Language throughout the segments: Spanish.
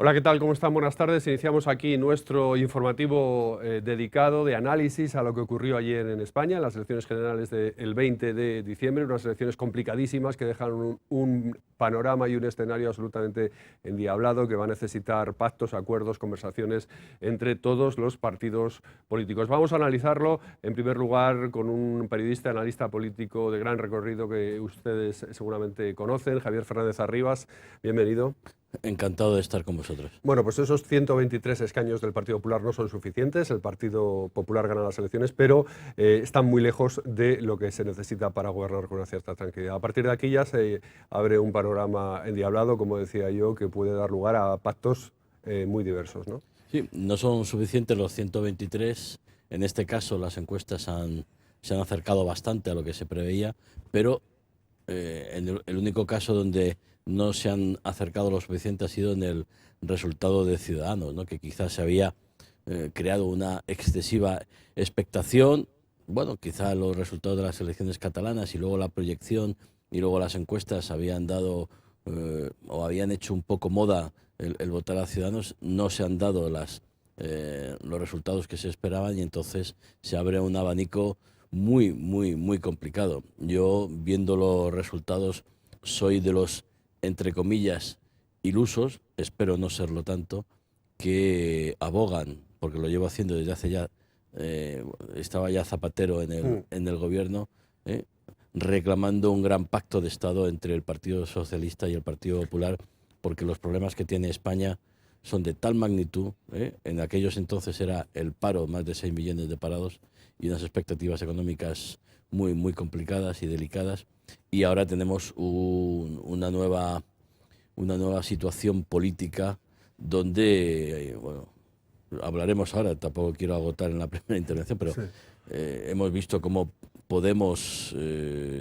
Hola, ¿qué tal? ¿Cómo están? Buenas tardes. Iniciamos aquí nuestro informativo dedicado de análisis a lo que ocurrió ayer en España, en las elecciones generales del 20 de diciembre, unas elecciones complicadísimas que dejan un panorama y un escenario absolutamente endiablado que va a necesitar pactos, acuerdos, conversaciones entre todos los partidos políticos. Vamos a analizarlo, en primer lugar, con un periodista, analista político de gran recorrido que ustedes seguramente conocen, Javier Fernández Arribas. Bienvenido. Encantado de estar con vosotros. Bueno, pues esos 123 escaños del Partido Popular no son suficientes. El Partido Popular gana las elecciones, pero están muy lejos de lo que se necesita para gobernar con una cierta tranquilidad. A partir de aquí ya se abre un panorama endiablado, como decía yo, que puede dar lugar a pactos muy diversos, ¿no? Sí, no son suficientes los 123. En este caso, las encuestas se han acercado bastante a lo que se preveía, pero en el único caso donde no se han acercado lo suficiente ha sido en el resultado de Ciudadanos, ¿no? Que quizás se había creado una excesiva expectación. Bueno, quizá los resultados de las elecciones catalanas y luego la proyección y luego las encuestas habían dado o habían hecho un poco moda el votar a Ciudadanos. No se han dado los resultados que se esperaban y entonces se abre un abanico muy complicado. Yo, viendo los resultados, soy de los, entre comillas, ilusos, espero no serlo tanto, que abogan, porque lo llevo haciendo desde hace ya, estaba ya Zapatero en el gobierno, reclamando un gran pacto de Estado entre el Partido Socialista y el Partido Popular, porque los problemas que tiene España son de tal magnitud, en aquellos entonces era el paro, más de 6 millones de parados, y unas expectativas económicas muy complicadas y delicadas, y ahora tenemos una nueva situación política donde, bueno, hablaremos ahora, tampoco quiero agotar en la primera intervención, pero sí. Hemos visto cómo Podemos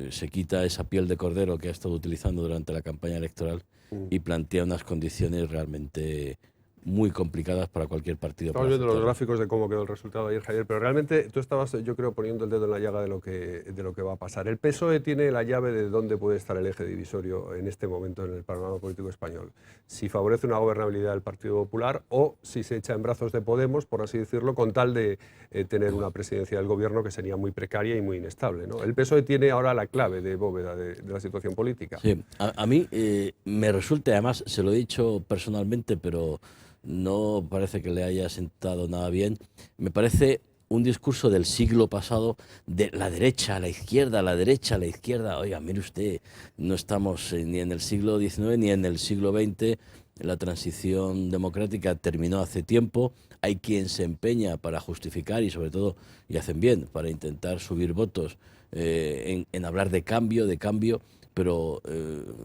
se quita esa piel de cordero que ha estado utilizando durante la campaña electoral y plantea unas condiciones realmente muy complicadas para cualquier partido. Estamos viendo los gráficos de cómo quedó el resultado ayer, Javier, pero realmente tú estabas, yo creo, poniendo el dedo en la llaga de lo que va a pasar. El PSOE tiene la llave de dónde puede estar el eje divisorio en este momento en el panorama político español. Si favorece una gobernabilidad del Partido Popular o si se echa en brazos de Podemos, por así decirlo, con tal de tener una presidencia del gobierno que sería muy precaria y muy inestable, ¿no? El PSOE tiene ahora la clave de bóveda de la situación política. Sí, a mí me resulta, además, se lo he dicho personalmente, pero no parece que le haya sentado nada bien. Me parece un discurso del siglo pasado de la derecha a la izquierda, la derecha a la izquierda. Oiga, mire usted, no estamos ni en el siglo XIX ni en el siglo XX. La transición democrática terminó hace tiempo. Hay quien se empeña para justificar y sobre todo, y hacen bien, para intentar subir votos en hablar de cambio, pero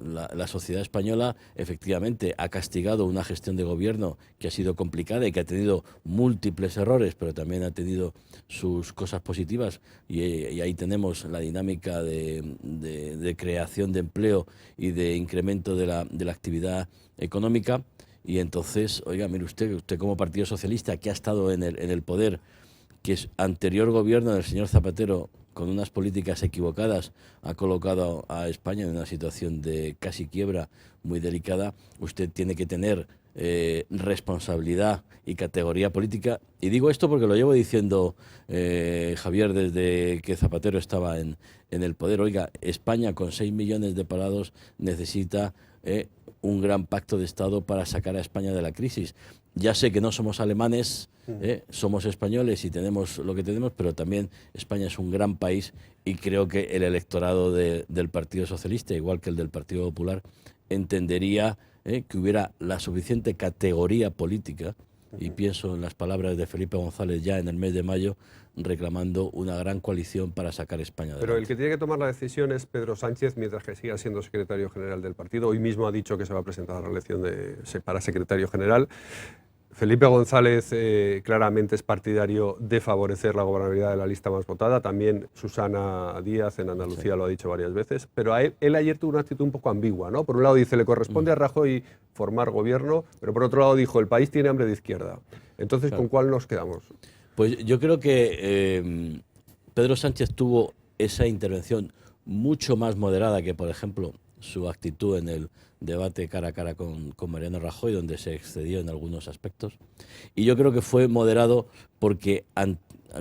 la sociedad española efectivamente ha castigado una gestión de gobierno que ha sido complicada y que ha tenido múltiples errores, pero también ha tenido sus cosas positivas y ahí tenemos la dinámica de creación de empleo y de incremento de la actividad económica. Y entonces, oiga, mire usted como Partido Socialista, que ha estado en el poder, que es anterior gobierno del señor Zapatero, con unas políticas equivocadas, ha colocado a España en una situación de casi quiebra muy delicada. Usted tiene que tener responsabilidad y categoría política. Y digo esto porque lo llevo diciendo, Javier, desde que Zapatero estaba en el poder. Oiga, España con 6 millones de parados necesita un gran pacto de Estado para sacar a España de la crisis. Ya sé que no somos alemanes, somos españoles y tenemos lo que tenemos, pero también España es un gran país y creo que el electorado del Partido Socialista, igual que el del Partido Popular, entendería que hubiera la suficiente categoría política, y pienso en las palabras de Felipe González ya en el mes de mayo, reclamando una gran coalición para sacar España adelante. Pero el que tiene que tomar la decisión es Pedro Sánchez, mientras que siga siendo secretario general del partido. Hoy mismo ha dicho que se va a presentar a la elección para secretario general. Felipe González claramente es partidario de favorecer la gobernabilidad de la lista más votada. También Susana Díaz en Andalucía lo ha dicho varias veces. Pero él ayer tuvo una actitud un poco ambigua, ¿no? Por un lado dice, le corresponde a Rajoy formar gobierno, pero por otro lado dijo, el país tiene hambre de izquierda. Entonces, ¿con cuál nos quedamos? Pues yo creo que Pedro Sánchez tuvo esa intervención mucho más moderada que, por ejemplo, su actitud en el debate cara a cara con Mariano Rajoy, donde se excedió en algunos aspectos. Y yo creo que fue moderado porque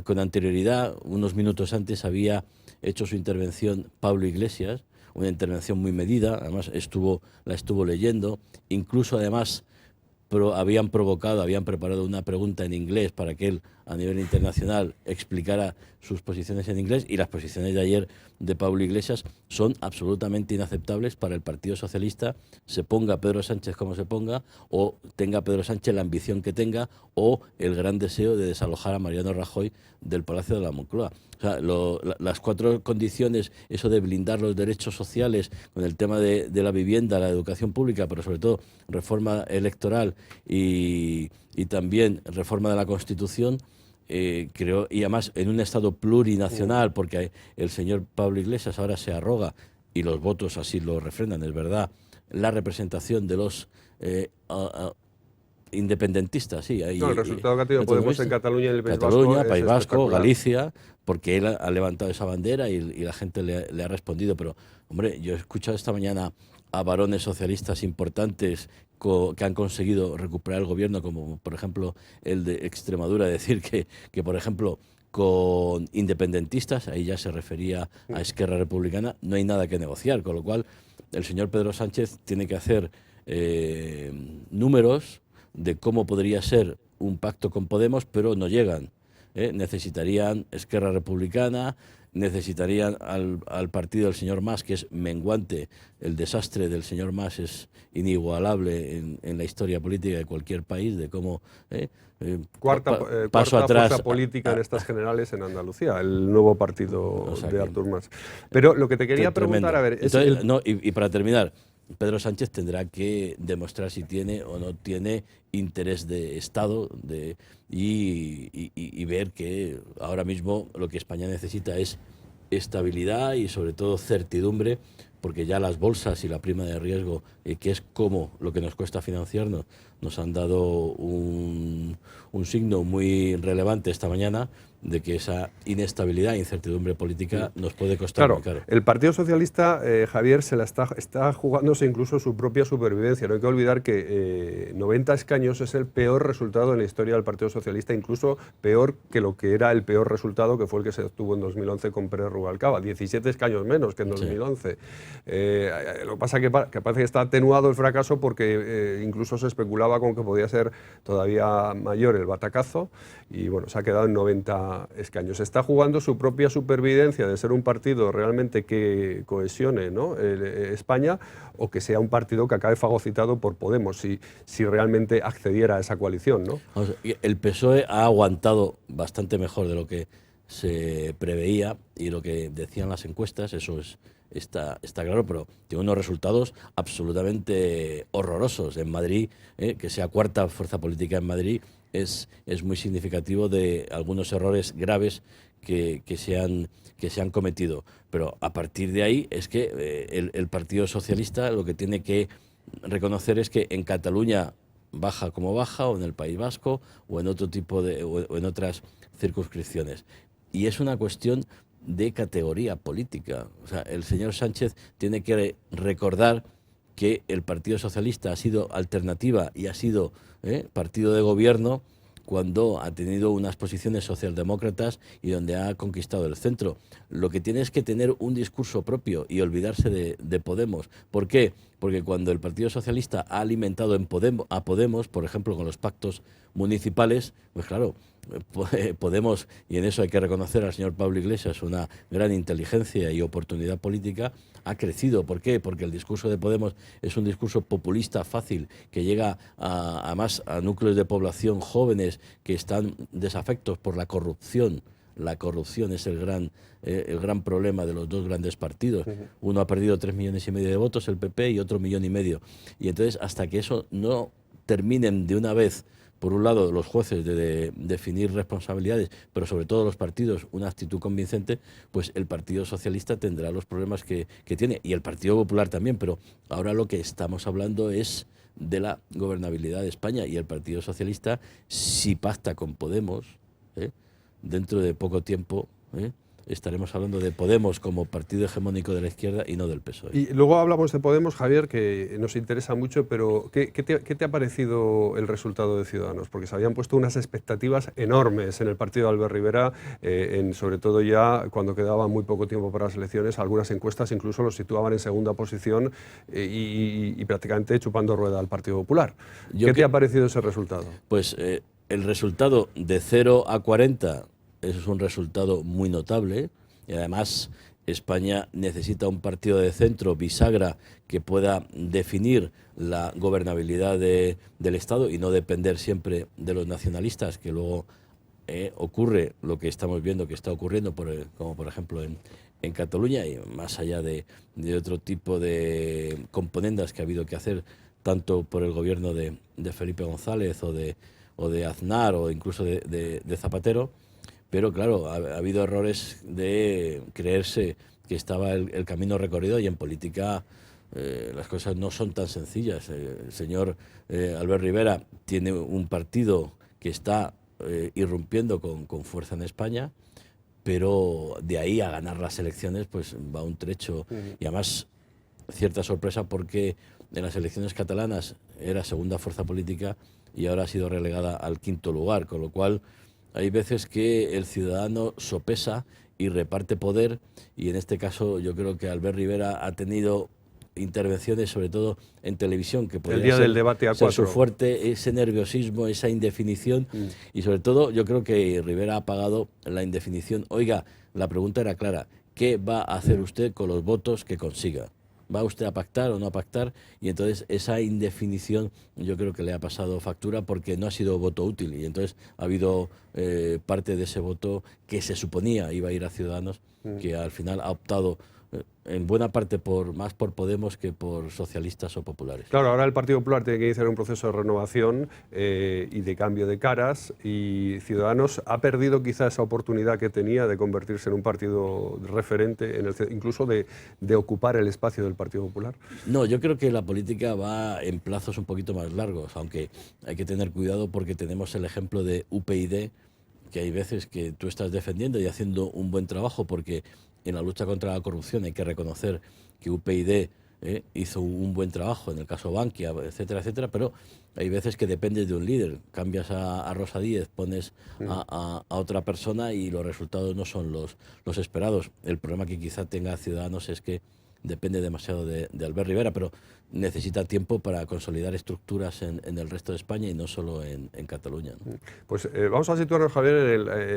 con anterioridad, unos minutos antes, había hecho su intervención Pablo Iglesias, una intervención muy medida, además la estuvo leyendo, incluso además habían preparado una pregunta en inglés para que él, a nivel internacional, explicara sus posiciones en inglés, y las posiciones de ayer de Pablo Iglesias son absolutamente inaceptables para el Partido Socialista, se ponga Pedro Sánchez como se ponga, o tenga Pedro Sánchez la ambición que tenga, o el gran deseo de desalojar a Mariano Rajoy del Palacio de la Moncloa. O sea, las 4 condiciones, eso de blindar los derechos sociales con el tema de la vivienda, la educación pública, pero sobre todo reforma electoral y también reforma de la Constitución, creo, y además en un Estado plurinacional, porque el señor Pablo Iglesias ahora se arroga, y los votos así lo refrendan, es verdad, la representación de los independentistas, sí. No, el resultado que ha tenido Podemos en Cataluña y en el País Vasco Cataluña, País Vasco, Galicia, porque él ha levantado esa bandera y la gente le ha respondido. Pero, hombre, yo he escuchado esta mañana a varones socialistas importantes que han conseguido recuperar el gobierno, como por ejemplo el de Extremadura, decir que por ejemplo, con independentistas, ahí ya se refería a Esquerra Republicana, no hay nada que negociar, con lo cual el señor Pedro Sánchez tiene que hacer números de cómo podría ser un pacto con Podemos, pero no llegan. Necesitarían Esquerra Republicana, necesitarían al partido del señor Mas, que es menguante. El desastre del señor Mas es inigualable en la historia política de cualquier país, de cómo cuarta atrás, fuerza política en estas generales en Andalucía, el nuevo partido de Artur Mas. Pero lo que te quería preguntar, a ver... Entonces, y para terminar, Pedro Sánchez tendrá que demostrar si tiene o no tiene interés de Estado y ver que ahora mismo lo que España necesita es estabilidad y sobre todo certidumbre, porque ya las bolsas y la prima de riesgo, que es como lo que nos cuesta financiarnos, nos han dado un signo muy relevante esta mañana de que esa inestabilidad e incertidumbre política nos puede costar muy caro. El Partido Socialista, Javier, se la está jugándose incluso su propia supervivencia. No hay que olvidar que 90 escaños es el peor resultado en la historia del Partido Socialista, incluso peor que lo que era el peor resultado, que fue el que se obtuvo en 2011 con Pérez Rubalcaba, 17 escaños menos que en 2011. Sí. Lo que pasa es que parece que está atenuado el fracaso porque incluso se especulaba con que podía ser todavía mayor el batacazo, y bueno, se ha quedado en 90 escaños. Está jugando su propia supervivencia de ser un partido realmente que cohesione, ¿no?, España, o que sea un partido que acabe fagocitado por Podemos, si realmente accediera a esa coalición, ¿no? El PSOE ha aguantado bastante mejor de lo que se preveía y lo que decían las encuestas, eso está claro, pero tiene unos resultados absolutamente horrorosos. En Madrid, que sea cuarta fuerza política en Madrid, es muy significativo de algunos errores graves que se han cometido. Pero a partir de ahí es que el Partido Socialista lo que tiene que reconocer es que en Cataluña baja como baja, o en el País Vasco, o en otro tipo o en otras circunscripciones. Y es una cuestión de categoría política. O sea, el señor Sánchez tiene que recordar que el Partido Socialista ha sido alternativa y ha sido partido de gobierno cuando ha tenido unas posiciones socialdemócratas y donde ha conquistado el centro. Lo que tiene es que tener un discurso propio y olvidarse de Podemos. ¿Por qué? Porque cuando el Partido Socialista ha alimentado a Podemos, por ejemplo, con los pactos municipales, pues claro, Podemos, y en eso hay que reconocer al señor Pablo Iglesias una gran inteligencia y oportunidad política, ha crecido. ¿Por qué? Porque el discurso de Podemos es un discurso populista fácil, que llega además a núcleos de población jóvenes que están desafectos por la corrupción. La corrupción es el gran problema de los dos grandes partidos. Uno ha perdido 3,5 millones de votos, el PP, y otro 1,5 millones. Y entonces, hasta que eso no terminen de una vez, por un lado, los jueces de definir responsabilidades, pero sobre todo los partidos, una actitud convincente, pues el Partido Socialista tendrá los problemas que tiene, y el Partido Popular también. Pero ahora lo que estamos hablando es de la gobernabilidad de España, y el Partido Socialista, si pacta con Podemos, dentro de poco tiempo, estaremos hablando de Podemos como partido hegemónico de la izquierda y no del PSOE. Y luego hablamos de Podemos, Javier, que nos interesa mucho, pero ¿qué te ha parecido el resultado de Ciudadanos? Porque se habían puesto unas expectativas enormes en el partido de Albert Rivera, sobre todo ya cuando quedaba muy poco tiempo para las elecciones. Algunas encuestas incluso los situaban en segunda posición y prácticamente chupando rueda al Partido Popular. ¿Qué te ha parecido ese resultado? Pues el resultado de 0 a 40 es un resultado muy notable y además España necesita un partido de centro, bisagra, que pueda definir la gobernabilidad del Estado y no depender siempre de los nacionalistas, que luego ocurre lo que estamos viendo que está ocurriendo, como por ejemplo en Cataluña, y más allá de otro tipo de componendas que ha habido que hacer, tanto por el gobierno de Felipe González o de Aznar o incluso de Zapatero. Pero claro, ha habido errores de creerse que estaba el camino recorrido, y en política las cosas no son tan sencillas. El señor Albert Rivera tiene un partido que está irrumpiendo con fuerza en España, pero de ahí a ganar las elecciones pues va un trecho. Y además cierta sorpresa, porque en las elecciones catalanas era segunda fuerza política y ahora ha sido relegada al quinto lugar, con lo cual hay veces que el ciudadano sopesa y reparte poder, y en este caso yo creo que Albert Rivera ha tenido intervenciones, sobre todo en televisión, que podría del debate a ser 4. su fuerte, ese nerviosismo, esa indefinición, y sobre todo yo creo que Rivera ha pagado la indefinición. Oiga, la pregunta era clara: ¿qué va a hacer usted con los votos que consiga? ¿Va usted a pactar o no a pactar? Y entonces esa indefinición yo creo que le ha pasado factura, porque no ha sido voto útil, y entonces ha habido parte de ese voto que se suponía iba a ir a Ciudadanos, que al final ha optado en buena parte más por Podemos que por socialistas o populares. Claro, ahora el Partido Popular tiene que iniciar un proceso de renovación y de cambio de caras, y Ciudadanos ha perdido quizá esa oportunidad que tenía de convertirse en un partido referente, incluso de ocupar el espacio del Partido Popular. No, yo creo que la política va en plazos un poquito más largos, aunque hay que tener cuidado porque tenemos el ejemplo de UPyD, que hay veces que tú estás defendiendo y haciendo un buen trabajo, porque en la lucha contra la corrupción hay que reconocer que UPyD hizo un buen trabajo en el caso Bankia, etcétera, etcétera, pero hay veces que dependes de un líder. Cambias a Rosa Díez, pones a otra persona y los resultados no son los esperados. El problema que quizá tenga Ciudadanos es que depende demasiado de Albert Rivera, pero necesita tiempo para consolidar estructuras en el resto de España y no solo en Cataluña, ¿no? Pues vamos a situarnos, Javier,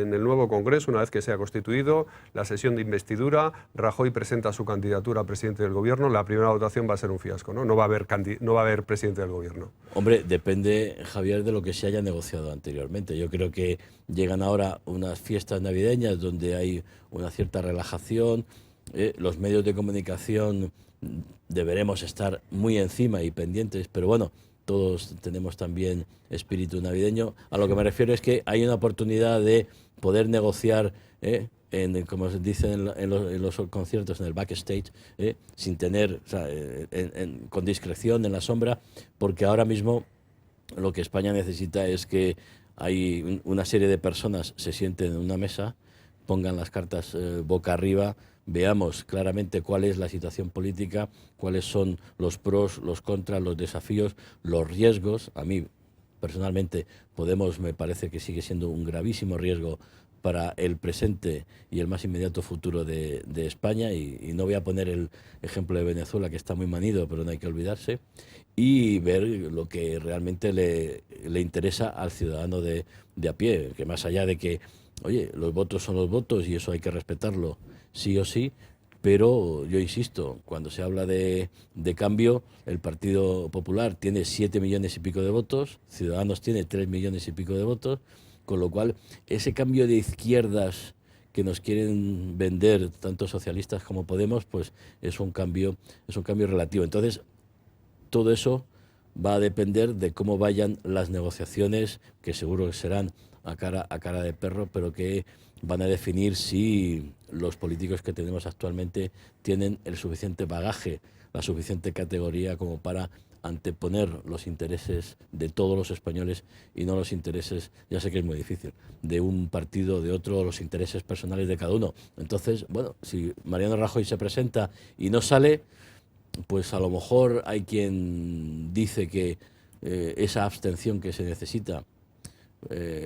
en el nuevo Congreso, una vez que sea constituido, la sesión de investidura. Rajoy presenta su candidatura a presidente del Gobierno. La primera votación va a ser un fiasco, ¿no? No va a haber presidente del Gobierno. Hombre, depende, Javier, de lo que se haya negociado anteriormente. Yo creo que llegan ahora unas fiestas navideñas donde hay una cierta relajación. Los medios de comunicación deberemos estar muy encima y pendientes, pero bueno, todos tenemos también espíritu navideño. A lo que me refiero es que hay una oportunidad de poder negociar, como se dice en los conciertos, en el backstage, sin tener, o sea, con discreción, en la sombra, porque ahora mismo lo que España necesita es que hay una serie de personas se sienten en una mesa, pongan las cartas boca arriba, veamos claramente cuál es la situación política, cuáles son los pros, los contras, los desafíos, los riesgos. A mí, personalmente, Podemos me parece que sigue siendo un gravísimo riesgo para el presente y el más inmediato futuro de España, y no voy a poner el ejemplo de Venezuela, que está muy manido, pero no hay que olvidarse, y ver lo que realmente le interesa al ciudadano de a pie, que más allá de que, oye, los votos son los votos y eso hay que respetarlo sí o sí, pero yo insisto, cuando se habla de cambio, el Partido Popular tiene 7 millones y pico de votos, Ciudadanos tiene 3 millones y pico de votos, con lo cual ese cambio de izquierdas que nos quieren vender tanto socialistas como Podemos, pues es un cambio relativo. Entonces, todo eso va a depender de cómo vayan las negociaciones, que seguro que serán a cara de perro, pero que van a definir si los políticos que tenemos actualmente tienen el suficiente bagaje, la suficiente categoría como para anteponer los intereses de todos los españoles y no los intereses, ya sé que es muy difícil, de un partido, de otro, los intereses personales de cada uno. Entonces, bueno, si Mariano Rajoy se presenta y no sale, pues a lo mejor hay quien dice que esa abstención que se necesita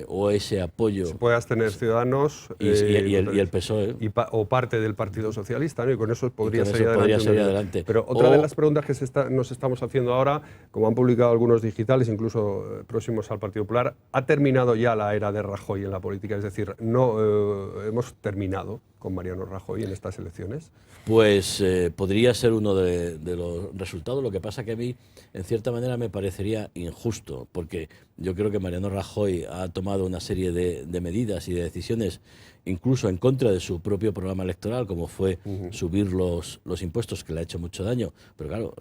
o ese apoyo... Se puede abstener Ciudadanos y el PSOE. O parte del Partido Socialista, ¿no? Y con eso podría salir adelante. Pero otra de las preguntas que nos estamos haciendo ahora, como han publicado algunos digitales, incluso próximos al Partido Popular, ¿ha terminado ya la era de Rajoy en la política? Es decir, no hemos terminado con Mariano Rajoy en estas elecciones. Pues podría ser uno de los resultados. Lo que pasa que a mí, en cierta manera, me parecería injusto, porque yo creo que Mariano Rajoy ha tomado una serie de medidas y de decisiones, incluso en contra de su propio programa electoral, como fue subir los impuestos, que le ha hecho mucho daño. Pero claro,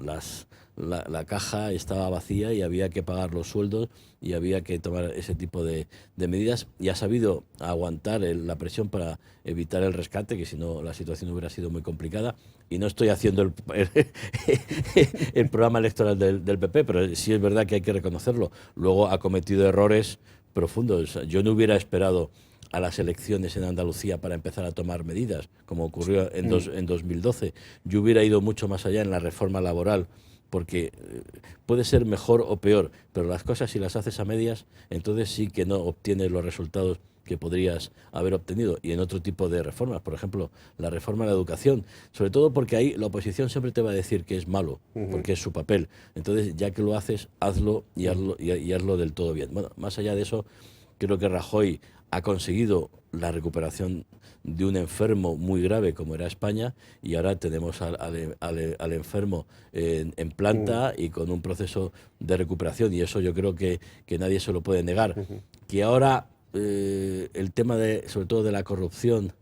la caja estaba vacía y había que pagar los sueldos y había que tomar ese tipo de medidas, y ha sabido aguantar la presión para evitar el rescate, que si no la situación hubiera sido muy complicada. Y no estoy haciendo el programa electoral del PP, pero sí es verdad que hay que reconocerlo. Luego ha cometido errores profundos. Yo no hubiera esperado a las elecciones en Andalucía para empezar a tomar medidas, como ocurrió en 2012. Yo hubiera ido mucho más allá en la reforma laboral, porque puede ser mejor o peor, pero las cosas, si las haces a medias, entonces sí que no obtienes los resultados que podrías haber obtenido. Y en otro tipo de reformas, por ejemplo, la reforma de la educación, sobre todo porque ahí la oposición siempre te va a decir que es malo, porque es su papel. Entonces, ya que lo haces, hazlo y hazlo del todo bien. Bueno, más allá de eso, creo que Rajoy ha conseguido la recuperación de un enfermo muy grave como era España, y ahora tenemos al enfermo en planta y con un proceso de recuperación, y eso yo creo que nadie se lo puede negar. Que ahora el tema sobre todo de la corrupción,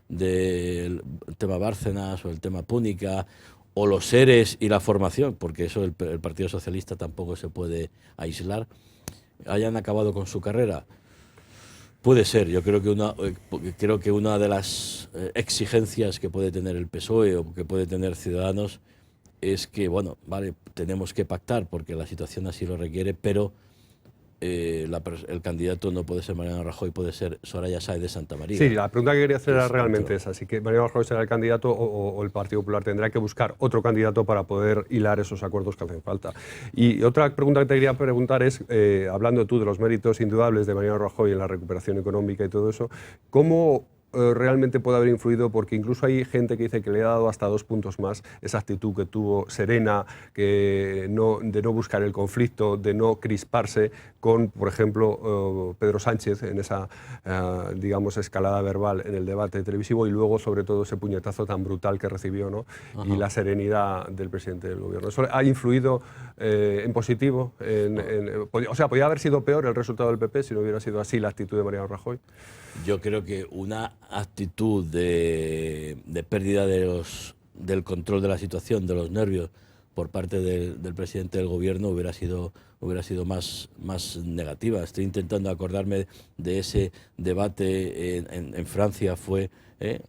del tema Bárcenas o el tema Púnica, o los seres y la formación, porque eso el Partido Socialista tampoco se puede aislar, hayan acabado con su carrera. Puede ser. Yo creo que una de las exigencias que puede tener el PSOE o que puede tener Ciudadanos es que, bueno, vale, tenemos que pactar porque la situación así lo requiere, pero el candidato no puede ser Mariano Rajoy, puede ser Soraya Sáez de Santamaría. Sí, la pregunta que quería hacer era realmente esa. Así que Mariano Rajoy será el candidato o el Partido Popular tendrá que buscar otro candidato para poder hilar esos acuerdos que hacen falta. Y otra pregunta que te quería preguntar es, hablando tú de los méritos indudables de Mariano Rajoy en la recuperación económica y todo eso, ¿cómo realmente puede haber influido? Porque incluso hay gente que dice que le ha dado hasta 2 puntos más esa actitud que tuvo serena, de no buscar el conflicto, de no crisparse con, por ejemplo, Pedro Sánchez en esa, digamos, escalada verbal en el debate televisivo, y luego, sobre todo, ese puñetazo tan brutal que recibió, ¿no? Y la serenidad del presidente del gobierno. ¿Eso ha influido en positivo? O sea, ¿podría haber sido peor el resultado del PP si no hubiera sido así la actitud de Mariano Rajoy? Yo creo que una actitud de pérdida del control de la situación, de los nervios, por parte del presidente del gobierno hubiera sido más negativa. Estoy intentando acordarme de ese debate en Francia, fue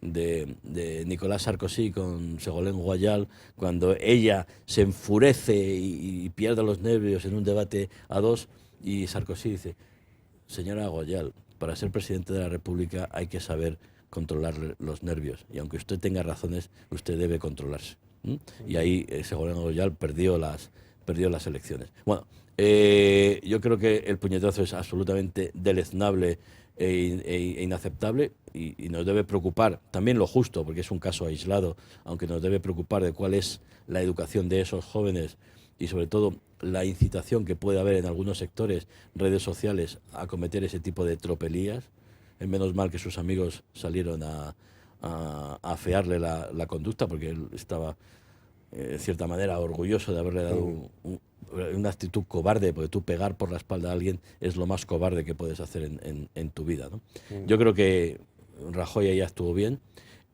de Nicolas Sarkozy con Ségolène Royal, cuando ella se enfurece y pierde los nervios en un debate a dos, y Sarkozy dice: señora Royal, para ser presidente de la República hay que saber controlar los nervios, y aunque usted tenga razones, usted debe controlarse. Y ahí Ségolène Royal perdió las elecciones. Bueno, yo creo que el puñetazo es absolutamente deleznable e inaceptable, y nos debe preocupar también lo justo, porque es un caso aislado, aunque nos debe preocupar de cuál es la educación de esos jóvenes y sobre todo la incitación que puede haber en algunos sectores, redes sociales, a cometer ese tipo de tropelías. Es menos mal que sus amigos salieron a afearle la conducta, porque él estaba, en cierta manera, orgulloso de haberle dado una actitud cobarde, porque tú pegar por la espalda a alguien es lo más cobarde que puedes hacer en tu vida, ¿no? Yo creo que Rajoy ahí estuvo bien.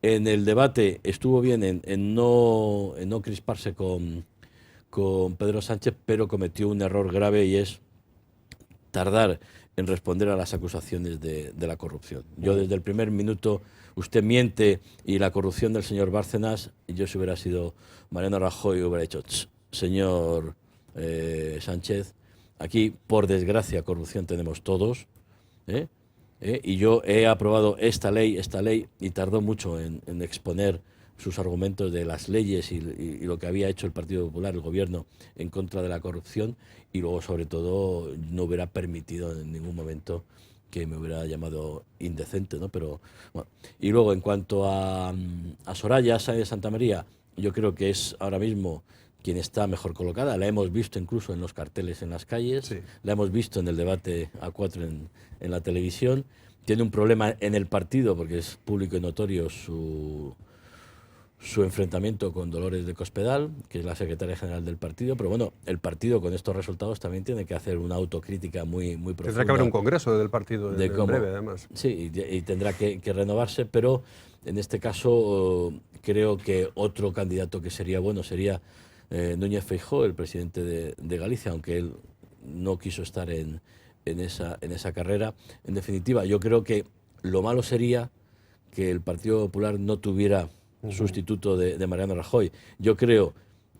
En el debate estuvo bien en no crisparse con Pedro Sánchez, pero cometió un error grave, y es tardar en responder a las acusaciones de la corrupción. Yo desde el primer minuto, usted miente y la corrupción del señor Bárcenas, yo si hubiera sido Mariano Rajoy hubiera dicho: señor Sánchez. Aquí, por desgracia, corrupción tenemos todos, ¿eh? Y yo he aprobado esta ley, y tardó mucho en exponer sus argumentos de las leyes y lo que había hecho el Partido Popular, el gobierno, en contra de la corrupción, y luego, sobre todo, no hubiera permitido en ningún momento que me hubiera llamado indecente, ¿no? Pero, bueno. Y luego, en cuanto a Soraya Sáenz de Santamaría, yo creo que es ahora mismo quien está mejor colocada. La hemos visto incluso en los carteles en las calles, Sí. la hemos visto en el debate a 4 en la televisión. Tiene un problema en el partido porque es público y notorio su enfrentamiento con Dolores de Cospedal, que es la secretaria general del partido, pero bueno, el partido con estos resultados también tiene que hacer una autocrítica muy profunda. Tendrá que haber un congreso del partido en breve, además. Sí, y tendrá que renovarse, pero en este caso creo que otro candidato que sería bueno sería Núñez Feijóo, el presidente de Galicia, aunque él no quiso estar en esa carrera. En definitiva, yo creo que lo malo sería que el Partido Popular no tuviera sustituto de Mariano Rajoy. Yo creo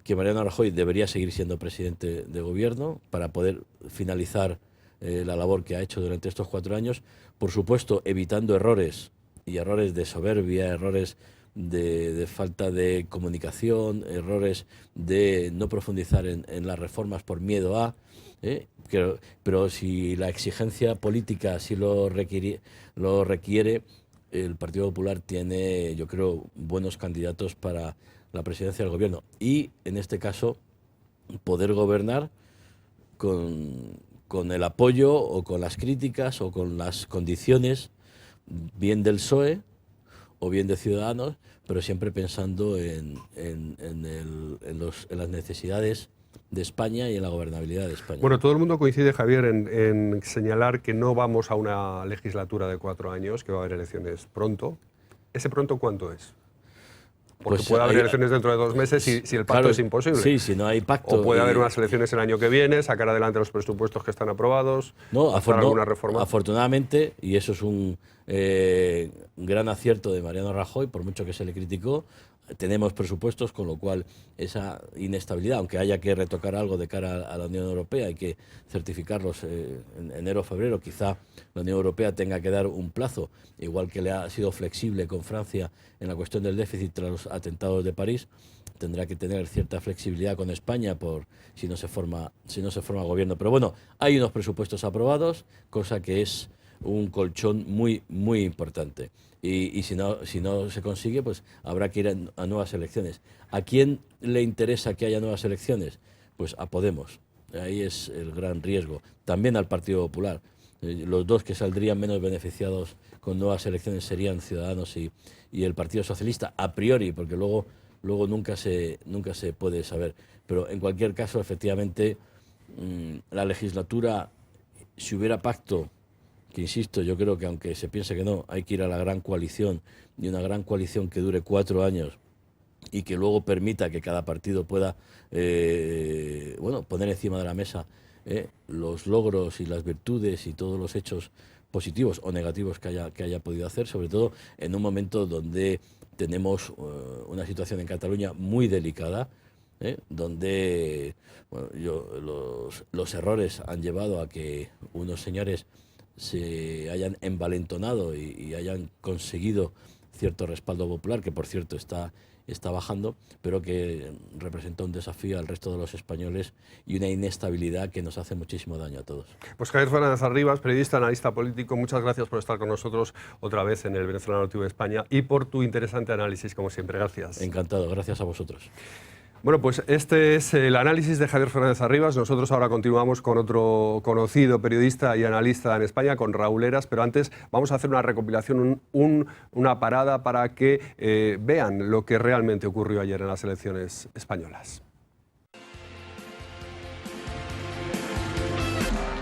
que Mariano Rajoy debería seguir siendo presidente de gobierno para poder finalizar la labor que ha hecho durante estos 4 años, por supuesto evitando errores de soberbia, errores de falta de comunicación, errores de no profundizar en las reformas por miedo a... pero si la exigencia política así lo requiere, el Partido Popular tiene, yo creo, buenos candidatos para la presidencia del gobierno. Y, en este caso, poder gobernar con el apoyo o con las críticas o con las condiciones, bien del PSOE o bien de Ciudadanos, pero siempre pensando en las necesidades de España y en la gobernabilidad de España. Bueno, todo el mundo coincide, Javier, en señalar que no vamos a una legislatura de 4 años, que va a haber elecciones pronto. ¿Ese pronto cuánto es? Porque Pues puede haber elecciones dentro de 2 meses si el pacto claro, es imposible. Sí, si no hay pacto. O puede haber unas elecciones el año que viene, sacar adelante los presupuestos que están aprobados, hacer alguna reforma. Afortunadamente, y eso es un gran acierto de Mariano Rajoy, por mucho que se le criticó, tenemos presupuestos, con lo cual esa inestabilidad, aunque haya que retocar algo de cara a la Unión Europea, hay que certificarlos en enero o febrero, quizá la Unión Europea tenga que dar un plazo, igual que le ha sido flexible con Francia en la cuestión del déficit tras los atentados de París, tendrá que tener cierta flexibilidad con España por si no se forma gobierno. Pero bueno, hay unos presupuestos aprobados, cosa que es un colchón muy importante. Y si no se consigue, pues habrá que ir a nuevas elecciones. ¿A quién le interesa que haya nuevas elecciones? Pues a Podemos. Ahí es el gran riesgo. También al Partido Popular. Los dos que saldrían menos beneficiados con nuevas elecciones serían Ciudadanos y el Partido Socialista, a priori, porque luego nunca se puede saber. Pero en cualquier caso, efectivamente, la legislatura, si hubiera pacto, que insisto, yo creo que aunque se piense que no, hay que ir a la gran coalición, y una gran coalición que dure 4 años y que luego permita que cada partido pueda poner encima de la mesa los logros y las virtudes y todos los hechos positivos o negativos que haya podido hacer, sobre todo en un momento donde tenemos una situación en Cataluña muy delicada, donde los errores han llevado a que unos señores se hayan envalentonado y hayan conseguido cierto respaldo popular, que por cierto está bajando, pero que representa un desafío al resto de los españoles y una inestabilidad que nos hace muchísimo daño a todos. Pues Javier Fernández Arribas, periodista, analista político, muchas gracias por estar con nosotros otra vez en el Venezolano TV España y por tu interesante análisis, como siempre. Gracias. Encantado, gracias a vosotros. Bueno, pues este es el análisis de Javier Fernández Arribas. Nosotros ahora continuamos con otro conocido periodista y analista en España, con Raúl Heras, pero antes vamos a hacer una recopilación, una parada para que vean lo que realmente ocurrió ayer en las elecciones españolas.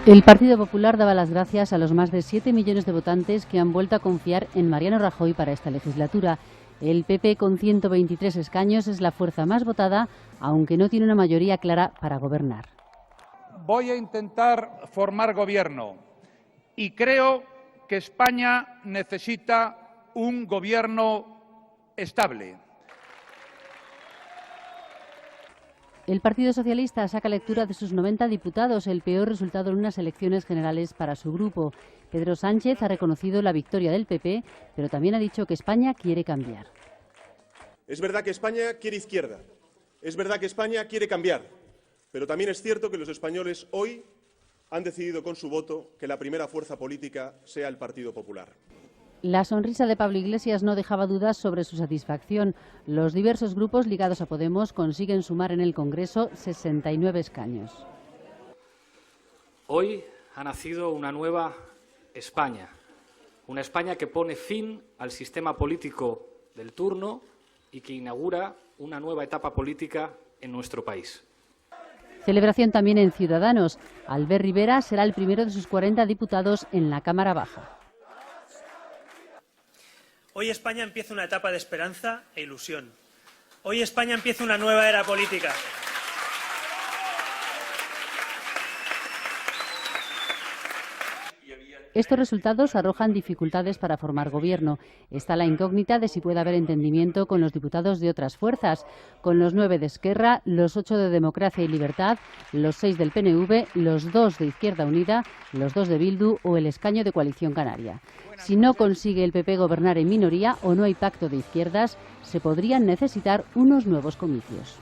El Partido Popular daba las gracias a los más de 7 millones de votantes que han vuelto a confiar en Mariano Rajoy para esta legislatura. El PP, con 123 escaños, es la fuerza más votada, aunque no tiene una mayoría clara para gobernar. Voy a intentar formar gobierno y creo que España necesita un gobierno estable. El Partido Socialista saca lectura de sus 90 diputados, el peor resultado en unas elecciones generales para su grupo. Pedro Sánchez ha reconocido la victoria del PP, pero también ha dicho que España quiere cambiar. Es verdad que España quiere izquierda, es verdad que España quiere cambiar, pero también es cierto que los españoles hoy han decidido con su voto que la primera fuerza política sea el Partido Popular. La sonrisa de Pablo Iglesias no dejaba dudas sobre su satisfacción. Los diversos grupos ligados a Podemos consiguen sumar en el Congreso 69 escaños. Hoy ha nacido una nueva España, una España que pone fin al sistema político del turno y que inaugura una nueva etapa política en nuestro país. Celebración también en Ciudadanos. Albert Rivera será el primero de sus 40 diputados en la Cámara Baja. Hoy España empieza una etapa de esperanza e ilusión. Hoy España empieza una nueva era política. Estos resultados arrojan dificultades para formar gobierno. Está la incógnita de si puede haber entendimiento con los diputados de otras fuerzas, con los 9 de Esquerra, los 8 de Democracia y Libertad, los 6 del PNV, los 2 de Izquierda Unida, los 2 de Bildu o el escaño de Coalición Canaria. Si no consigue el PP gobernar en minoría o no hay pacto de izquierdas, se podrían necesitar unos nuevos comicios.